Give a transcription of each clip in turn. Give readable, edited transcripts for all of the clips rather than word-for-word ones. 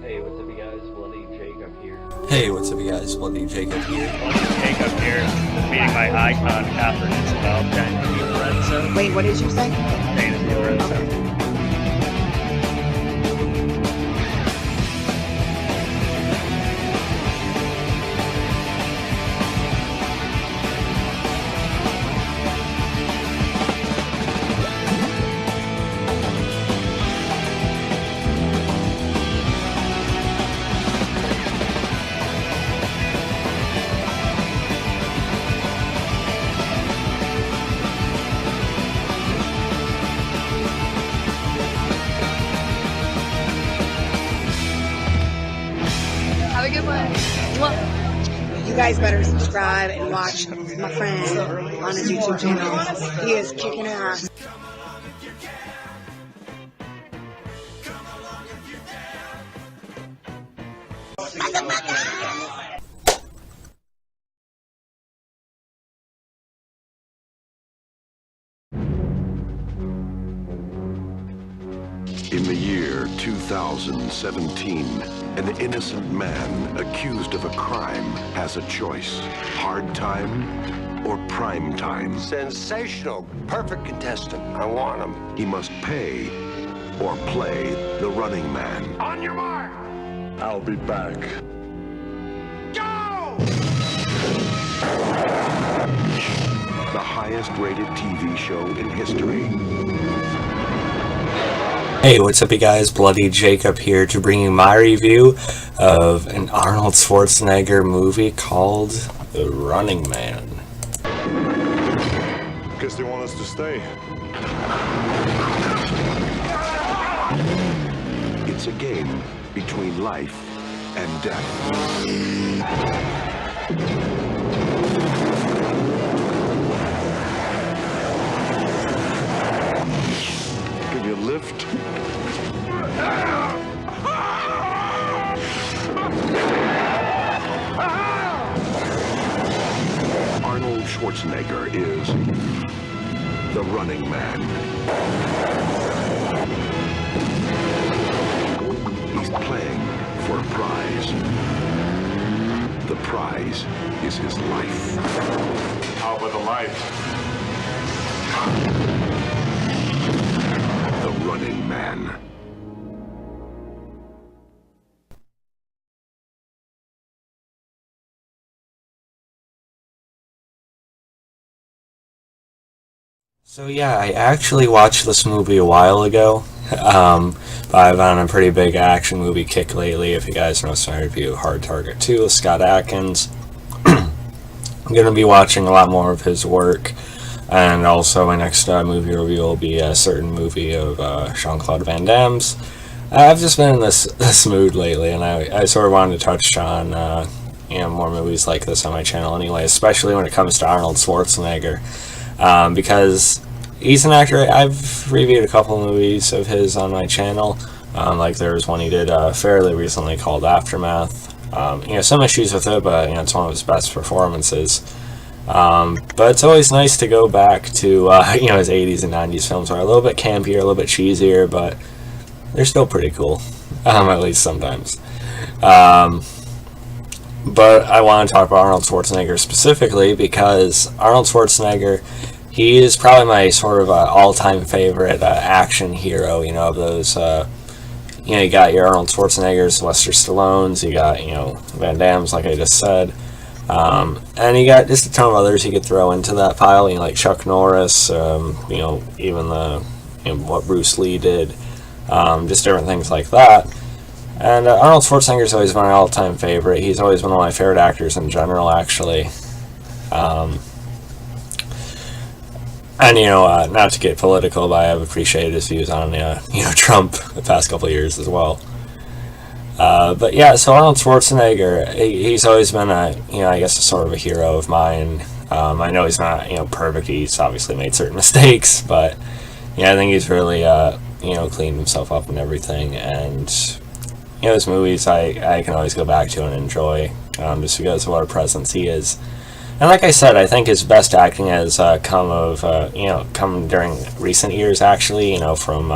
Hey, what's up, you guys? Bloody Jacob here. Hey, what's up, you guys? Bloody Jacob here. Jacob here, meeting my icon, Catherine Isabel, Fantasy Lorenzo. Wait, what did you say? Fantasy Lorenzo. Have a good one. You guys better subscribe and watch my friend on his YouTube channel. He is kicking ass. In the year 2017, an innocent man accused of a crime has a choice: hard time or prime time. Sensational. Perfect contestant. I want him. He must pay or play the running man. On your mark. I'll be back. Go! The highest rated TV show in history. Hey, what's up, you guys? Bloody Jacob here to bring you my review of an Arnold Schwarzenegger movie called The Running Man. Guess they want us to stay. It's a game between life and death. Give you a lift? Arnold Schwarzenegger is the running man. He's playing for a prize. The prize is his life. How about the life? The running man. So yeah, I actually watched this movie a while ago, but I've been on a pretty big action movie kick lately. If you guys know my review of Hard Target 2 with Scott Adkins, I'm going to be watching a lot more of his work, and also my next movie review will be a certain movie of Jean-Claude Van Damme's. I've just been in this mood lately, and I sort of wanted to touch on more movies like this on my channel anyway, especially when it comes to Arnold Schwarzenegger. Because he's an actor. I've reviewed a couple movies of his on my channel. Like there was one he did fairly recently called Aftermath. Some issues with it, but it's one of his best performances. But it's always nice to go back to his 80s and 90s films are a little bit campier, a little bit cheesier, but they're still pretty cool, at least sometimes. But I want to talk about Arnold Schwarzenegger specifically because Arnold Schwarzenegger, he is probably my sort of all-time favorite action hero. Of those, you got your Arnold Schwarzeneggers, Sylvester Stallones, you got, Van Damme's, like I just said. And you got just a ton of others you could throw into that pile, like Chuck Norris, even what Bruce Lee did, just different things like that. And Arnold Schwarzenegger's always been my all-time favorite. He's always been one of my favorite actors in general, actually. Not to get political, but I have appreciated his views on, Trump the past couple of years as well. But yeah, so Arnold Schwarzenegger, he's always been a sort of a hero of mine. I know he's not, perfect. He's obviously made certain mistakes, but I think he's really, cleaned himself up and everything. And his movies I can always go back to and enjoy, just because of what a presence he is. And like I said, I think his best acting has come during recent years, actually, from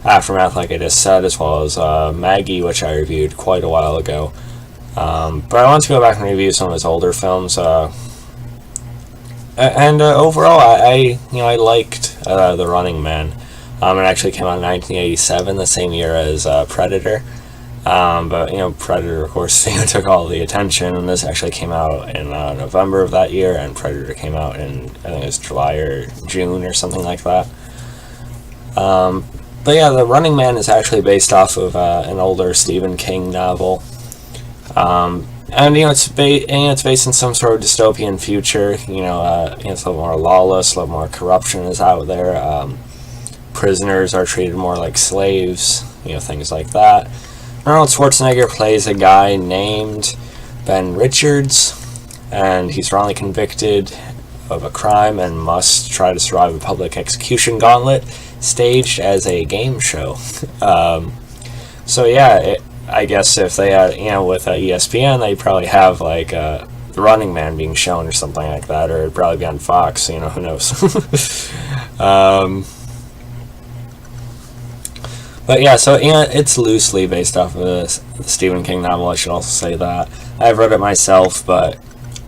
Aftermath, like I just said, as well as Maggie, which I reviewed quite a while ago. But I want to go back and review some of his older films. Overall, I liked The Running Man. It actually came out in 1987, the same year as Predator. But Predator, of course, took all the attention, and this actually came out in November of that year, and Predator came out in, I think it was July or June or something like that. But yeah, The Running Man is actually based off of an older Stephen King novel. And it's based in some sort of dystopian future. It's a little more lawless, a little more corruption is out there. Prisoners are treated more like slaves, things like that. Arnold Schwarzenegger plays a guy named Ben Richards, and he's wrongly convicted of a crime and must try to survive a public execution gauntlet staged as a game show. So yeah, I guess if they had, with ESPN, they'd probably have like The Running Man being shown or something like that, or it'd probably be on Fox. Who knows? But yeah, so it's loosely based off of the Stephen King novel. I should also say that I've read it myself, but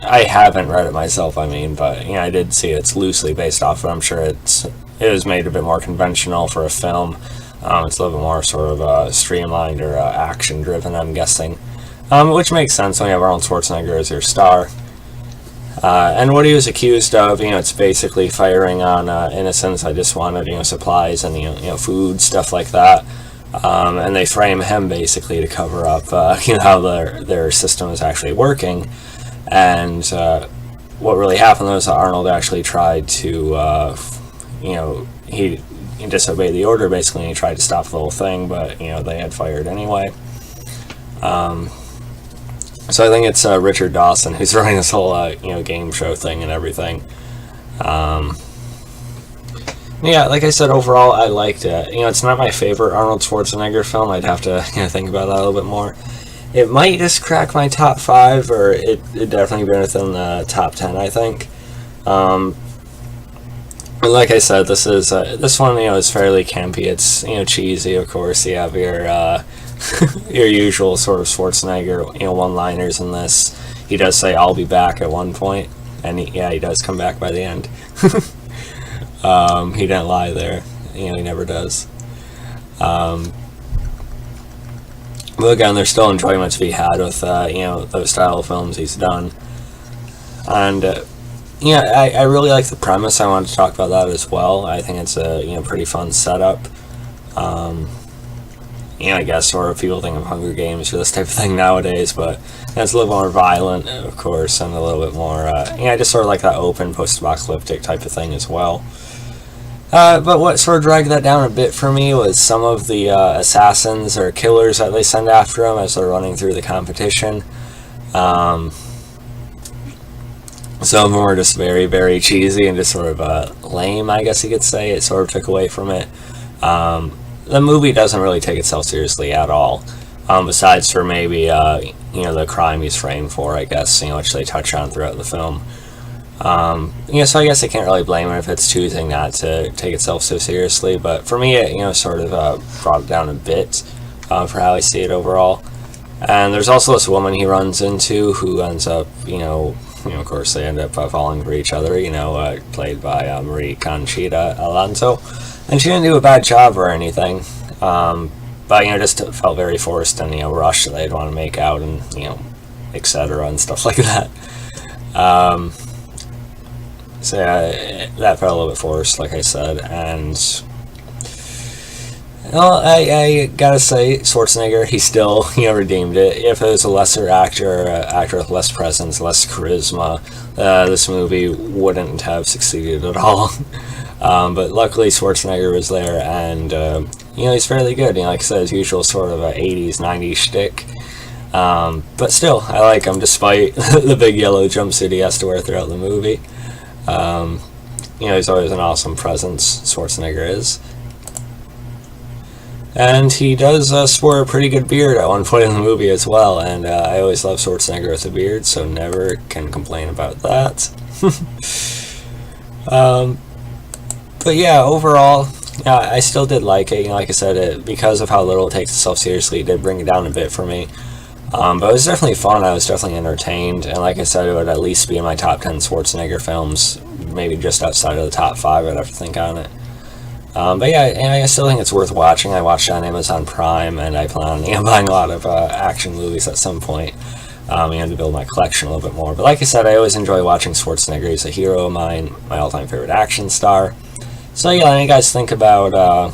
I haven't read it myself. But I did see it's loosely based off of it. I'm sure it was made a bit more conventional for a film. It's a little bit more sort of streamlined or action-driven, I'm guessing, which makes sense when you have Arnold Schwarzenegger as your star. And what he was accused of, it's basically firing on innocents. I just wanted, supplies and food, stuff like that. And they frame him basically to cover up, how their system is actually working. And what really happened was that Arnold actually tried to, he disobeyed the order basically, and he tried to stop the whole thing, but they had fired anyway. So I think it's Richard Dawson who's running this whole game show thing and everything. Yeah, like I said, overall I liked it. It's not my favorite Arnold Schwarzenegger film. I'd have to think about that a little bit more. It might just crack my top 5, or it definitely be within the top 10, I think. But like I said, this one is fairly campy. It's cheesy, of course. You have your your usual sort of Schwarzenegger one-liners in this. He does say "I'll be back" at one point, and he does come back by the end. He didn't lie there. He never does. But again, there's still enjoyment to be had with those style of films he's done, and. I really like the premise. I wanted to talk about that as well. I think it's a pretty fun setup. I guess sort of people think of Hunger Games or this type of thing nowadays, but it's a little more violent, of course, and a little bit more. I just sort of like that open post-apocalyptic type of thing as well. But what sort of dragged that down a bit for me was some of the assassins or killers that they send after him as they're running through the competition. Some of them were just very, very cheesy and just sort of lame, I guess you could say. It sort of took away from it. The movie doesn't really take itself seriously at all, besides for maybe, the crime he's framed for, I guess, which they touch on throughout the film. So I guess I can't really blame it if it's choosing not to take itself so seriously, but for me, it, sort of brought it down a bit for how I see it overall. And there's also this woman he runs into who ends up, of course, they end up falling for each other, played by Marie Conchita Alonso. And she didn't do a bad job or anything, but, just felt very forced and, rushed. They'd want to make out and, etc. and stuff like that. So, yeah, that felt a little bit forced, like I said, and... Well, I gotta say, Schwarzenegger, he still, redeemed it. If it was a lesser actor, actor with less presence, less charisma, this movie wouldn't have succeeded at all. But luckily, Schwarzenegger was there, and, he's fairly good. Like I said, his usual sort of 80s, 90s shtick. But still, I like him, despite the big yellow jumpsuit he has to wear throughout the movie. He's always an awesome presence, Schwarzenegger is. And he does sport a pretty good beard at one point in the movie as well, and I always love Schwarzenegger with a beard, so never can complain about that. But yeah, overall, Yeah, I still did like it. Like I said, because of how little it takes itself seriously, it did bring it down a bit for me. But it was definitely fun. I was definitely entertained, and like I said, it would at least be in my top 10 Schwarzenegger films, maybe just outside of the top 5. I'd have to think on it. But yeah, I still think it's worth watching. I watched it on Amazon Prime, and I plan on buying a lot of action movies at some point. To build my collection a little bit more. But like I said, I always enjoy watching Schwarzenegger. He's a hero of mine, my all-time favorite action star. So yeah, let me guys think about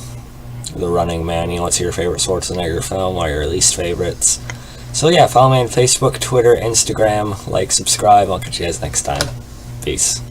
The Running Man. What's your favorite Schwarzenegger film? What are your least favorites? So yeah, follow me on Facebook, Twitter, Instagram. Like, subscribe. I'll catch you guys next time. Peace.